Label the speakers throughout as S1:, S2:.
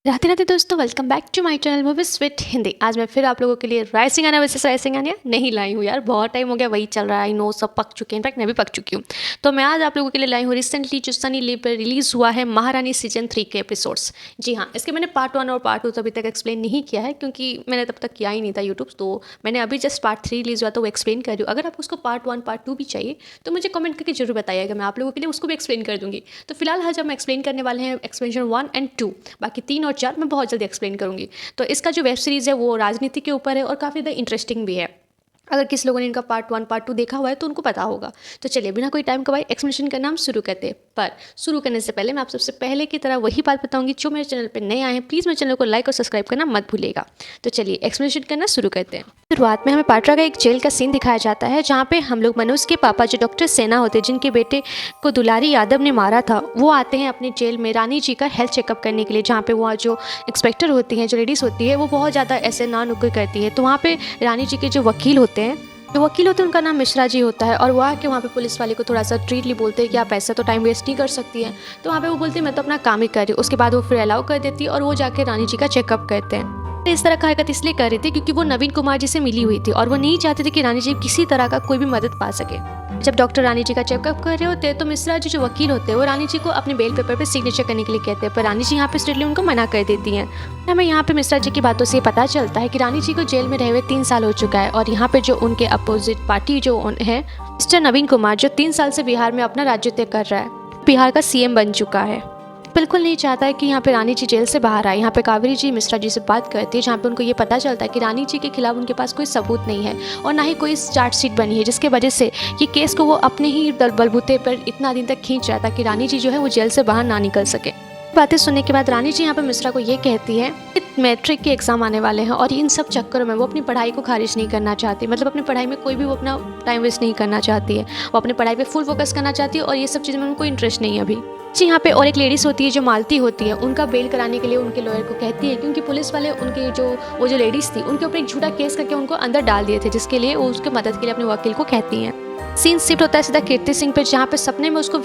S1: राधे राधे दोस्तों, welcome back to my channel movies with Hindi. आज मैं फिर आप लोगों के लिए राइसिंग आना वर्सेस राइसिंग आना नहीं लाई हूँ यार, बहुत टाइम हो गया, वही चल रहा है। आई नो सब पक चुके हैं, इनफैक्ट मैं भी पक चुकी हूँ। तो मैं आज आप लोगों के लिए लाई हूँ रिसेंटली जो सनी लिव पर रिलीज हुआ है महारानी सीजन 3 के एपिसोड्स। जी हाँ, इसके मैंने पार्ट 1 और पार्ट 2 तो अभी तक एक्सप्लेन नहीं किया है क्योंकि मैंने तब तक किया ही नहीं था यूट्यूब। तो मैंने अभी जस्ट पार्ट 3 रिलीज हुआ तो वो एक्सप्लेन कर रही हूँ। अगर आपको उसको पार्ट 1 पार्ट 2 भी चाहिए तो मुझे कमेंट करके जरूर बताइएगा, मैं आप लोगों के लिए उसको भी एक्सप्लेन कर दूंगी। तो फिलहाल आज हम एक्सप्लेन करने वाले हैं एक्सप्लेनेशन 1 एंड 2, बाकी 3 और 4 मैं बहुत जल्दी एक्सप्लेन करूंगी। तो इसका जो वेब सीरीज़ है वो राजनीति के ऊपर है और काफ़ी ज़्यादा इंटरेस्टिंग भी है। अगर किस लोगों ने इनका पार्ट 1 पार्ट 2 देखा हुआ है तो उनको पता होगा। तो चलिए बिना कोई टाइम गवाए एक्सप्लेनेशन करना हम शुरू करते हैं। पर शुरू करने से पहले मैं आप सबसे पहले की तरह वही बात बताऊंगी, जो मेरे चैनल पर नए आए हैं प्लीज़ मेरे चैनल को लाइक और सब्सक्राइब करना मत भूलिएगा। तो चलिए एक्सप्लेनेशन करना शुरू करते हैं। शुरुआत में हमें पात्रा का एक जेल का सीन दिखाया जाता है जहाँ पे हम लोग मनोज के पापा जो डॉक्टर सेना होते हैं, जिनके बेटे को दुलारी यादव ने मारा था, वो आते हैं अपने जेल में रानी जी का हेल्थ चेकअप करने के लिए। जहाँ पे वहाँ जो इंस्पेक्टर होती हैं, जो लेडीज़ होती है, वो बहुत ज़्यादा ऐसे ना नुक्कड़ करती है। तो वहाँ पे रानी जी के जो वकील होते हैं, उनका नाम मिश्रा जी होता है, और वो आके वहाँ पे पुलिस वाले को थोड़ा सा ट्रीटली बोलते हैं कि आप ऐसा तो टाइम वेस्ट नहीं कर सकती है। तो वहाँ पे वो बोलते हैं मैं तो अपना काम ही कर रही हूँ। उसके बाद वो फिर अलाउ कर देती है और वो जाके रानी जी का चेकअप करते हैं। इस तरह का हरकत इसलिए कर रही थी क्योंकि वो नवीन कुमार जी से मिली हुई थी और वो नहीं चाहते थे कि रानी जी किसी तरह का कोई भी मदद पा सके। जब डॉक्टर रानी जी का चेकअप कर रहे होते हैं तो मिश्रा जी जो वकील होते हैं वो रानी जी को अपने बेल पेपर पे सिग्नेचर करने के लिए कहते हैं, पर रानी जी यहाँ पे स्ट्रिक्टली उनको मना कर देती हैं। हमें यहाँ पे मिश्रा जी की बातों से पता चलता है कि रानी जी को जेल में रहे हुए 3 साल हो चुका है और यहाँ पे जो उनके अपोजिट पार्टी जो है मिस्टर नवीन कुमार, जो 3 साल से बिहार में अपना राज्यत्व कर रहा है, बिहार का सीएम बन चुका है, बिल्कुल नहीं चाहता है कि यहाँ पे रानी जी जेल से बाहर आए। यहाँ पे कावेरी जी मिश्रा जी से बात करती है जहाँ पे उनको ये पता चलता है कि रानी जी के खिलाफ उनके पास कोई सबूत नहीं है और ना ही कोई चार्जशीट बनी है, जिसके वजह से ये केस को वो अपने ही बलबूते पर इतना दिन तक खींच रहा था कि रानी जी जो है वो जेल से बाहर ना निकल सके। बातें सुनने के बाद रानी जी यहाँ पे मिश्रा को ये कहती है कि मैट्रिक के एग्जाम आने वाले हैं और इन सब चक्करों में वो अपनी पढ़ाई को खारिज नहीं करना चाहती, मतलब अपनी पढ़ाई में कोई भी वो अपना टाइम वेस्ट नहीं करना चाहती है। वो अपनी पढ़ाई पे फुल फोकस करना चाहती है और ये सब चीज़ों में उनको इंटरेस्ट नहीं है अभी। जी यहाँ पे और एक लेडीज़ होती है जो मालती होती है, उनका बेल कराने के लिए उनके लॉयर को कहती है क्योंकि पुलिस वाले उनके जो लेडीज़ थी उनके ऊपर एक झूठा केस करके उनको अंदर डाल दिए थे, जिसके लिए वो उसके मदद के लिए अपने वकील को कहती हैं। सीन शिफ्ट होता है सीधा कीर्ति सिंह पे, जहाँ पे सपने में उसको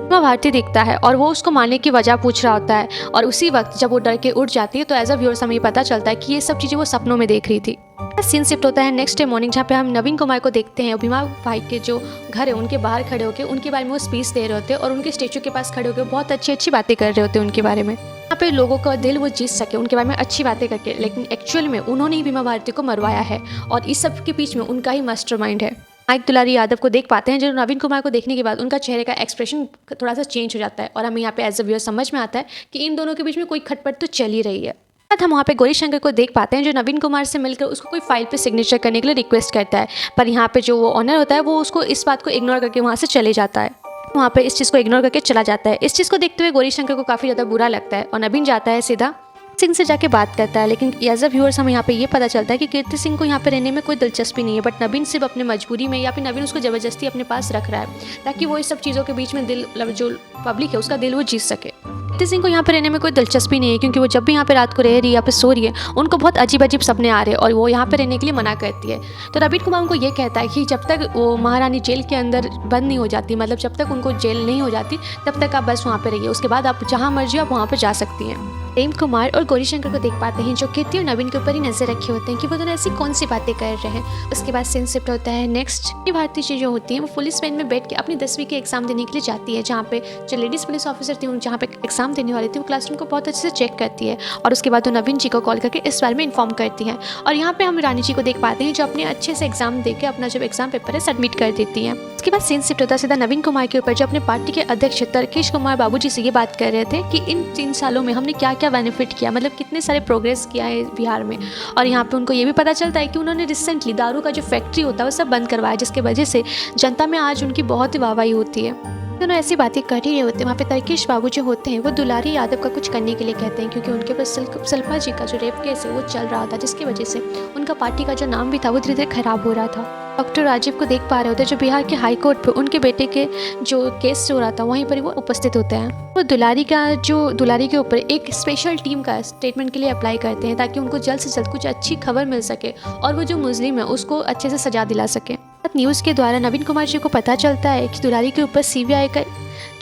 S1: उमा भारती दिखता है और वो उसको मारने की वजह पूछ रहा होता है। और उसी वक्त जब वो डर के उठ जाती है तो एज अ व्यूअर्स हमें पता चलता है कि ये सब चीज़ें वो सपनों में देख रही थी। सीन शिफ्ट होता है नेक्स्ट डे मॉर्निंग, जहाँ पे हम नवीन कुमार को देखते हैं भीमा भाई के जो घर है उनके बाहर खड़े होकर उनके बारे में वो स्पीच दे रहे होते हैं और उनके स्टेचू के पास खड़े होकर बहुत अच्छी अच्छी बातें कर रहे होते हैं उनके बारे में। यहाँ पे लोगों का दिल वो जीत सके उनके बारे में अच्छी बातें करके, लेकिन एक्चुअल में उन्होंने ही भीमा भारती को मरवाया है और इस सब के बीच में उनका ही मास्टरमाइंड है। माइक दुलारी यादव को देख पाते हैं, जो नवीन कुमार को देखने के बाद उनका चेहरे का एक्सप्रेशन थोड़ा सा चेंज हो जाता है और हमें यहाँ पे एज अ व्यूअर समझ में आता है कि इन दोनों के बीच में कोई खटपट तो चल ही रही है। हम वहाँ पे गौरी शंकर को देख पाते हैं जो नवीन कुमार से मिलकर उसको कोई फाइल पे सिग्नेचर करने के लिए रिक्वेस्ट करता है, पर यहाँ पे जो वो ऑनर होता है वो उसको इस बात को इग्नोर करके वहाँ से चले जाता है। वहाँ पे इस चीज़ को इग्नोर करके चला जाता है। इस चीज़ को देखते हुए गौरी शंकर को काफ़ी ज़्यादा बुरा लगता है और नवीन जाता है सीधा सिंह से जाके बात करता है। लेकिन एज अ व्यूअर्स हमें यहाँ पे ये पता चलता है कि कीर्ति सिंह को यहाँ पे रहने में कोई दिलचस्पी नहीं है, बट नवीन सिर्फ अपने मजबूरी में या फिर नवीन उसको ज़बरदस्ती अपने पास रख रहा है ताकि वो इस सब चीज़ों के बीच में दिल जो पब्लिक है उसका दिल वो जीत सके। कीर्ति सिंह को यहाँ पे रहने में कोई दिलचस्पी नहीं है क्योंकि वो जब भी यहाँ पे रात को रह रही है या फिर सो रही है उनको बहुत अजीब अजीब सपने आ रहे हैं और वो यहाँ पे रहने के लिए मना करती है। तो नवीन कुमार उनको ये कहता है कि जब तक वो महारानी जेल के अंदर बंद नहीं हो जाती, मतलब जब तक उनको जेल नहीं हो जाती तब तक आप बस वहाँ पे रहिए, उसके बाद आप जहाँ मर्जी आप वहाँ पर जा सकती हैं। प्रेम कुमार और गौरी शंकर को देख पाते हैं जो कीर्ति और नवीन के ऊपर ही नजर रखे होते हैं कि वो दोनों ऐसी कौन सी बातें कर रहे हैं। उसके बाद सीन शिफ्ट होता है नेक्स्ट, भारती जी जो होती हैं वो पुलिस वैन में बैठ के अपनी 10वीं के एग्जाम देने के लिए जाती है, जहाँ पे जो लेडीज़ पुलिस ऑफिसर थी जहाँ पे एग्जाम देने वाली थी वो क्लासरूम को बहुत अच्छे से चेक करती है और उसके बाद वो नवीन जी को कॉल करके इस बारे में इन्फॉर्म करती हैं। और यहाँ पे हम रानी जी को देख पाते हैं जो अपने अच्छे से एग्जाम दे के अपना जब एग्जाम पेपर है सबमिट कर देती हैं। उसके बाद सीन शिफ्ट होता है सीधा नवीन कुमार के ऊपर, जो अपने पार्टी के अध्यक्ष तर्केश कुमार बाबू जी से ये बात कर रहे थे कि इन 3 सालों में हमने क्या क्या बेनिफिट किया, मतलब कितने सारे प्रोग्रेस किया है बिहार में। और यहाँ पे उनको ये भी पता चलता है कि उन्होंने रिसेंटली दारू का जो फैक्ट्री होता है वो सब बंद करवाया, जिसके वजह से जनता में आज उनकी बहुत ही वाहवाही होती है। दोनों ऐसी बातें कर ही रहे होते हैं। वहाँ पे तर्केश बाबू जो होते हैं वो दुलारी यादव का कुछ करने के लिए कहते हैं क्योंकि उनके पास शिल्पा जी का जो रेप केस है वो चल रहा था, जिसकी वजह से उनका पार्टी का जो नाम भी था वो धीरे धीरे खराब हो रहा था। डॉक्टर राजीव को देख पा रहे होते हैं जो बिहार के हाई कोर्ट पे उनके बेटे के जो केस हो रहा था वहीं पर वो उपस्थित होते हैं। वो दुलारी के ऊपर एक स्पेशल टीम का स्टेटमेंट के लिए अप्लाई करते हैं ताकि उनको जल्द से जल्द कुछ अच्छी खबर मिल सके और वो जो मुस्लिम है उसको अच्छे से सजा दिला सके। न्यूज़ के द्वारा नवीन कुमार जी को पता चलता है कि दुलारी के ऊपर सीबीआई का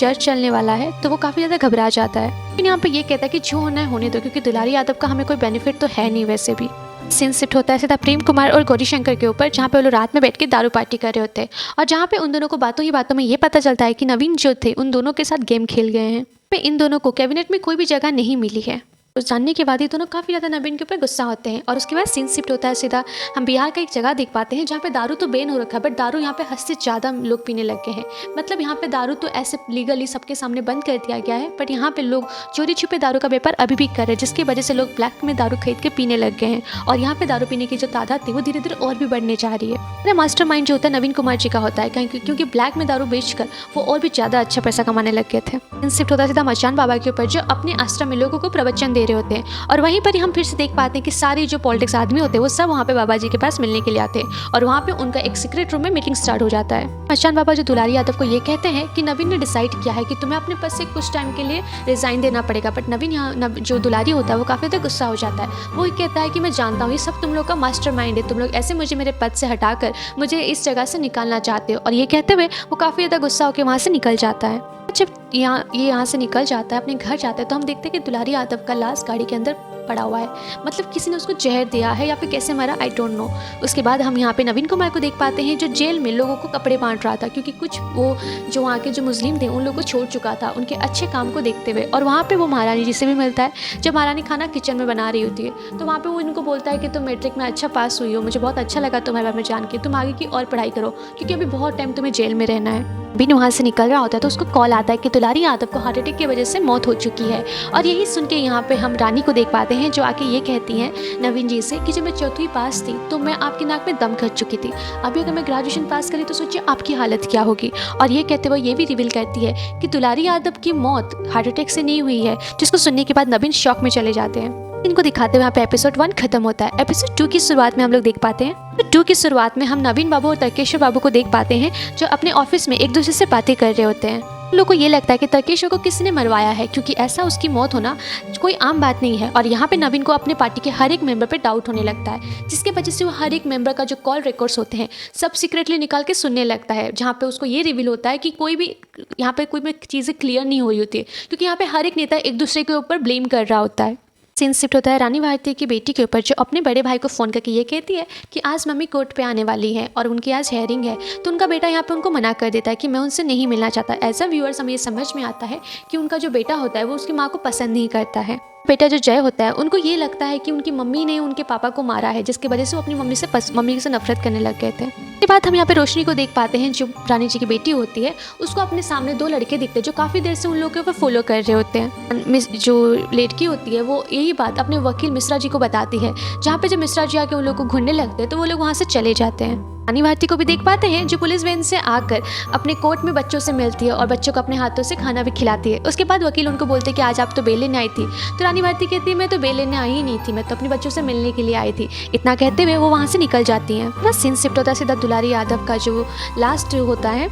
S1: चर्च चलने वाला है तो वो काफ़ी ज़्यादा घबरा जाता है। लेकिन यहाँ पे ये कहता है कि जो होना है होने दो, क्योंकि दुलारी यादव का हमें कोई बेनिफिट तो है नहीं वैसे भी। सीन शिफ्ट होता है सीधा प्रेम कुमार और गौरी शंकर के ऊपर, जहाँ पे वो लोग रात में बैठ के दारू पार्टी कर रहे होते हैं और जहाँ पे उन दोनों को बातों ही बातों में ये पता चलता है कि नवीन जो थे उन दोनों के साथ गेम खेल गए हैं। पे इन दोनों को कैबिनेट में कोई भी जगह नहीं मिली है। तो जानने के बाद ये दोनों काफ़ी ज़्यादा नवीन के ऊपर गुस्सा होते हैं और उसके बाद सीन शिफ्ट होता है सीधा हम बिहार का एक जगह देख पाते हैं जहाँ पे दारू तो बैन हो रखा है, बट दारू यहाँ पे हद से ज़्यादा लोग पीने लग गए हैं। मतलब यहाँ पे दारू तो ऐसे लीगली सबके सामने बंद कर दिया गया है, बट यहाँ पे लोग चोरी छुपे दारू का व्यापार अभी भी कर रहे हैं, जिसकी वजह से लोग ब्लैक में दारू खरीद के पीने लग गए हैं और यहाँ पे दारू पीने की जो तादाद थी वो धीरे धीरे और भी बढ़ने जा रही है। मास्टर माइंड जो होता है नवीन कुमार जी का होता है, क्योंकि ब्लैक में दारू बेचकर वो और भी ज़्यादा अच्छा पैसा कमाने लग गए थे। शिफ्ट होता है सीधा मचान बाबा के ऊपर, जो अपने आश्रम में लोगों को प्रवचन दे रहे होते हैं और वहीं पर ही हम फिर से देख पाते हैं कि सारे जो पॉलिटिक्स आदमी होते हैं वो सब वहाँ पे बाबा जी के पास मिलने के लिए आते हैं और वहाँ पे उनका एक सीक्रेट रूम में मीटिंग स्टार्ट हो जाता है। मचान बाबा जो दुलारी यादव को ये कहते हैं कि नवीन ने डिसाइड किया है कि तुम्हें अपने पद से कुछ टाइम के लिए रिजाइन देना पड़ेगा, बट नवीन यहाँ जो दुलारी होता है वो काफ़ी ज़्यादा गुस्सा हो जाता है। वो कहता है कि मैं जानता हूँ ये सब तुम लोग का मास्टर माइंड है, तुम लोग ऐसे मुझे मेरे पद से हटाकर मुझे इस जगह से निकालना चाहते हो। और ये कहते हुए वो काफ़ी ज़्यादा गुस्सा होकर वहाँ से निकल जाता है। जब यहाँ से निकल जाता है अपने घर जाता है तो हम देखते हैं कि दुलारी यादव का लाश गाड़ी के अंदर पड़ा हुआ है, मतलब किसी ने उसको जहर दिया है या फिर कैसे मरा आई डोंट नो। उसके बाद हम यहाँ पे नवीन कुमार को देख पाते हैं जो जेल में लोगों को कपड़े बांट रहा था, क्योंकि कुछ वो जो वहाँ के जो मुस्लिम थे उन लोगों को छोड़ चुका था उनके अच्छे काम को देखते हुए। और वहाँ पे वो महारानी जी से भी मिलता है। जब महारानी खाना किचन में बना रही होती है तो वहाँ पे वो इनको बोलता है कि तुम मैट्रिक में अच्छा पास हुई हो, मुझे बहुत अच्छा लगा तुम्हारे बारे में जान के, तुम आगे की और पढ़ाई करो क्योंकि अभी बहुत टाइम तुम्हें जेल में रहना है। बिन वहाँ से निकल रहा होता है तो उसको कॉल आता है कि दुलारी यादव को हार्ट अटैक की वजह से मौत हो चुकी है। और यही सुन के यहाँ पे हम रानी को देख पाते हैं जो आके ये कहती हैं नवीन जी से कि जब मैं चौथी पास थी तो मैं आपकी नाक में दम कर चुकी थी, अभी अगर मैं ग्रेजुएशन पास करी तो सोचिए आपकी हालत क्या होगी। और ये कहते हुए ये भी रिवील करती है कि दुलारी यादव की मौत हार्ट अटैक से नहीं हुई है, जिसको सुनने के बाद नवीन शॉक में चले जाते हैं। इनको दिखाते हुए यहाँ पे एपिसोड 1 खत्म होता है। एपिसोड 2 की शुरुआत में हम लोग देख पाते हैं, तो 2 की शुरुआत में हम नवीन बाबू और तर्केश्वर बाबू को देख पाते हैं जो अपने ऑफिस में एक दूसरे से बातें कर रहे होते हैं। उन लोगों को ये लगता है कि तर्केश्वर को किसी ने मरवाया है, क्योंकि ऐसा उसकी मौत होना कोई आम बात नहीं है। और यहाँ पे नवीन को अपने पार्टी के हर एक मेंबर पे डाउट होने लगता है, जिसकी वजह से वो हर एक मेंबर का जो कॉल रिकॉर्ड्स होते हैं सब सीक्रेटली निकाल के सुनने लगता है, जहाँ पे उसको ये रिवील होता है कि कोई भी यहाँ पे कोई भी चीज़ें क्लियर नहीं हुई होती है, क्योंकि यहाँ पे हर एक नेता एक दूसरे के ऊपर ब्लेम कर रहा होता है। सीन शिफ्ट होता है रानी भारती की बेटी के ऊपर, जो अपने बड़े भाई को फ़ोन करके ये कहती है कि आज मम्मी कोर्ट पे आने वाली है और उनकी आज हेयरिंग है। तो उनका बेटा यहाँ पे उनको मना कर देता है कि मैं उनसे नहीं मिलना चाहता। एज अ व्यूअर्स हमें ये समझ में आता है कि उनका जो बेटा होता है वो उसकी माँ को पसंद नहीं करता है। बेटा जो जय होता है उनको ये लगता है कि उनकी मम्मी ने उनके पापा को मारा है, जिसकी वजह से वो अपनी मम्मी से नफरत करने लग गए थे। इसके बाद हम यहाँ पे रोशनी को देख पाते हैं जो रानी जी की बेटी होती है, उसको अपने सामने 2 लड़के दिखते हैं जो काफ़ी देर से उन लोगों के ऊपर फॉलो कर रहे होते हैं। जो लड़की होती है वो यही बात अपने वकील मिश्रा जी को बताती है, जहाँ पे जब मिश्रा जी आके उन लोगों को घूरने लगते हैं तो वो लोग वहाँ से चले जाते हैं। रानी भारती को भी देख पाते हैं जो पुलिस वैन से आकर अपने कोर्ट में बच्चों से मिलती है और बच्चों को अपने हाथों से खाना भी खिलाती है। उसके बाद वकील उनको बोलते हैं कि आज आप तो बेल लेने आई थी। तो रानी भारती कहती है मैं तो बेल लेने आई ही नहीं थी, मैं तो अपने बच्चों से मिलने के लिए आई थी। इतना कहते हुए वो वहाँ से निकल जाती हैं। पूरा सीन शिफ्ट होता है सीधा दुलारी यादव का जो लास्ट होता है।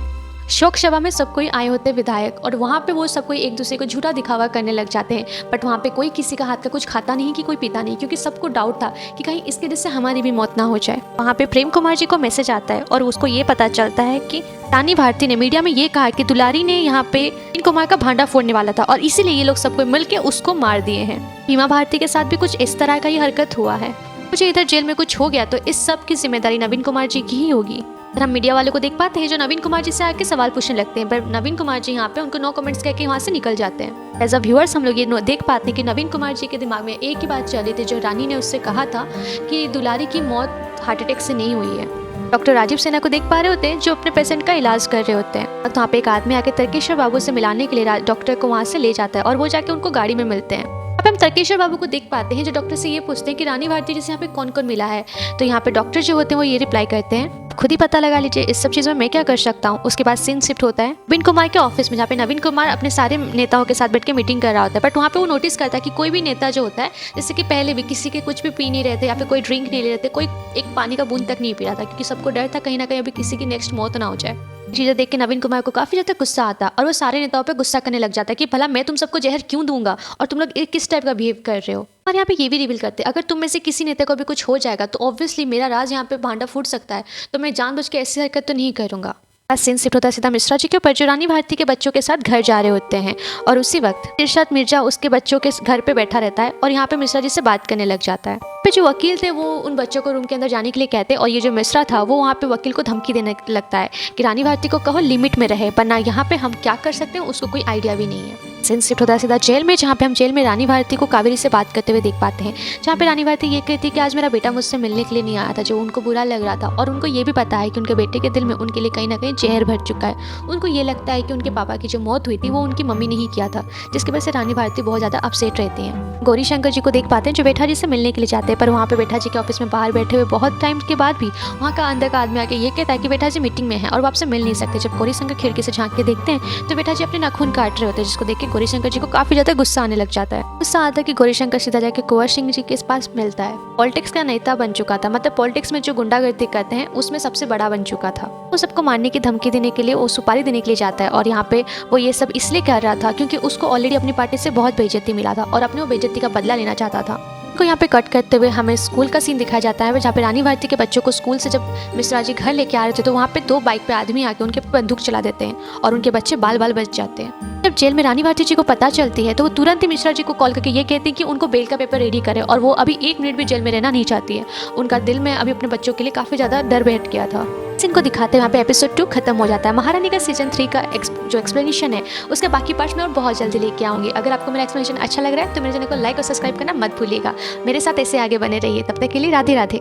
S1: शोक सभा में सब कोई आए होते विधायक, और वहाँ पे वो सब कोई एक दूसरे को झूठा दिखावा करने लग जाते हैं, बट वहाँ पे कोई किसी का हाथ का कुछ खाता नहीं कि कोई पीता नहीं, क्योंकि सबको डाउट था कि कहीं इसके वजह से हमारी भी मौत ना हो जाए। वहाँ पे प्रेम कुमार जी को मैसेज आता है और उसको ये पता चलता है कि रानी भारती ने मीडिया में ये कहा कि दुलारी ने यहाँ पे प्रेम कुमार का भांडा फोड़ने वाला था और इसीलिए ये लोग सबको मिलकर उसको मार दिए हैं। बीमा भारती के साथ भी कुछ इस तरह का ही हरकत हुआ है। मुझे इधर जेल में कुछ हो गया तो इस सब की जिम्मेदारी नवीन कुमार जी की ही होगी। हम मीडिया वालों को देख पाते हैं जो नवीन कुमार जी से आके सवाल पूछने लगते हैं, पर नवीन कुमार जी यहाँ पे उनको नो कमेंट्स कहकर वहाँ से निकल जाते हैं। एज अ व्यूअर्स हम लोग ये देख पाते हैं कि नवीन कुमार जी के दिमाग में एक ही बात चल रही थी जो रानी ने उससे कहा था कि दुलारी की मौत हार्ट अटैक से नहीं हुई है। डॉक्टर राजीव सेना को देख पा रहे होते हैं जो अपने पेशेंट का इलाज कर रहे होते हैं। तो वहाँ पे एक आदमी आके तर्केश्वर बाबू से मिलाने के लिए डॉक्टर को वहाँ से ले जाता है और वो जाके उनको गाड़ी में मिलते हैं। अब हम तर्केश्वर बाबू को देख पाते हैं जो डॉक्टर से ये पूछते हैं कि रानी भारती जी से यहाँ पे कौन कौन मिला है। तो यहाँ पे डॉक्टर जो होते हैं वो ये रिप्लाई करते हैं खुद ही पता लगा लीजिए, इस सब चीज़ में मैं क्या कर सकता हूँ। उसके बाद सीन शिफ्ट होता है नवीन कुमार के ऑफिस में, जहाँ पे नवीन कुमार अपने सारे नेताओं के साथ बैठ के मीटिंग कर रहा होता है। बट वहाँ पे वो नोटिस करता है कि कोई भी नेता जो होता है, जैसे कि पहले भी किसी के कुछ भी पी नहीं रहे थे या फिर कोई ड्रिंक नहीं ले रहे थे, कोई एक पानी का बूंद तक नहीं पी रहा था, क्योंकि सबको डर था कहीं ना कहीं अभी किसी की नेक्स्ट मौत ना हो जाए। चीज़ें देख के नवीन कुमार को काफ़ी ज़्यादा गुस्सा आता और वो सारे नेताओं पे गुस्सा करने लग जाता है कि भला मैं तुम सबको जहर क्यों दूंगा और तुम लोग किस टाइप का बिहेव कर रहे हो। और यहाँ पे ये भी रिवील करते हैं अगर तुम में से किसी नेता को भी कुछ हो जाएगा तो ऑब्वियसली मेरा राज यहाँ पे भांडा फूट सकता है, तो मैं जानबूझ के ऐसी हरकत तो नहीं करूँगा। सीन शिफ्ट होता है सीधा मिश्रा जी के ऊपर, जो रानी भारती के बच्चों के साथ घर जा रहे होते हैं। और उसी वक्त इरशाद मिर्जा उसके बच्चों के घर पे बैठा रहता है और यहाँ पे मिश्रा जी से बात करने लग जाता है। फिर जो वकील थे वो उन बच्चों को रूम के अंदर जाने के लिए कहते हैं और ये जो मिश्रा था वो वहाँ पे वकील को धमकी देने लगता है कि रानी भारती को कहो लिमिट में रहे, वरना यहाँ पे हम क्या कर सकते हैं उसको कोई आइडिया भी नहीं है। सीन शिफ्ट होता है सीधा जेल में, जहाँ पे हम जेल में रानी भारती को कावेरी से बात करते हुए देख पाते हैं। जहाँ पे रानी भारती ये कहती है कि आज मेरा बेटा मुझसे मिलने के लिए नहीं आया था, जो उनको बुरा लग रहा था। और उनको ये भी पता है कि उनके बेटे के दिल में उनके लिए कहीं ना कहीं जहर भर चुका है। उनको ये लगता है कि उनके पापा की जो मौत हुई थी वो उनकी मम्मी ने ही किया था, जिसकी वजह से रानी भारती बहुत ज़्यादा अपसेट रहती हैं। गौरी शंकर जी को देख पाते हैं जो बेटा जी से मिलने के लिए जाते हैं, पर वहाँ पे बेटा जी के ऑफिस में बाहर बैठे हुए बहुत टाइम के बाद भी वहाँ का अंदर का आदमी आके ये कहता है कि बेटा जी मीटिंग में है और वो आपसे मिल नहीं सकते। जब गौरी शंकर खिड़की से झांक के देखते हैं तो बेटा जी अपने नाखून काट रहे होते हैं, जिसको देख के गौरी शंकर जी को काफी ज्यादा गुस्सा आने लग जाता है। गुस्सा आता है कि गौरी शंकर सीधा जाके कुंवर सिंह जी के पास मिलता है। पॉलिटिक्स का नेता बन चुका था, मतलब पॉलिटिक्स में जो गुंडागर्दी करते हैं उसमें सबसे बड़ा बन चुका था। वो सबको मारने की धमकी देने के लिए, वो सुपारी देने के लिए जाता है। और यहाँ पे वो ये सब इसलिए कर रहा था क्योंकि उसको ऑलरेडी अपनी पार्टी से बहुत बेइज्जती मिला था और अपने वो बेइज्जती का बदला लेना चाहता था। को यहाँ पे कट करते हुए हमें स्कूल का सीन दिखाया जाता है, जहाँ पे रानी भारती के बच्चों को स्कूल से जब मिश्रा जी घर लेके आ रहे थे तो वहाँ पे 2 बाइक पे आदमी आके उनके बंदूक चला देते हैं और उनके बच्चे बाल बाल बच जाते हैं। जब जेल में रानी भारती जी को पता चलती है तो वो तुरंत ही मिश्रा जी को कॉल करके ये कहती है कि उनको बेल का पेपर रेडी करे और वो अभी 1 मिनट भी जेल में रहना नहीं चाहती है। उनका दिल में अभी अपने बच्चों के लिए काफ़ी ज़्यादा डर बैठ गया था। इनको दिखाते हैं वहाँ पे एपिसोड 2 खत्म हो जाता है। महारानी का सीजन 3 का जो एक्सप्लेनेशन है उसके बाकी पार्ट्स में और बहुत जल्दी लेके आऊँगी। अगर आपको मेरा एक्सप्लेनेशन अच्छा लग रहा है तो मेरे चैनल को लाइक और सब्सक्राइब करना मत भूलिएगा। मेरे साथ ऐसे आगे बने रहिए। तब तक के लिए राधे राधे।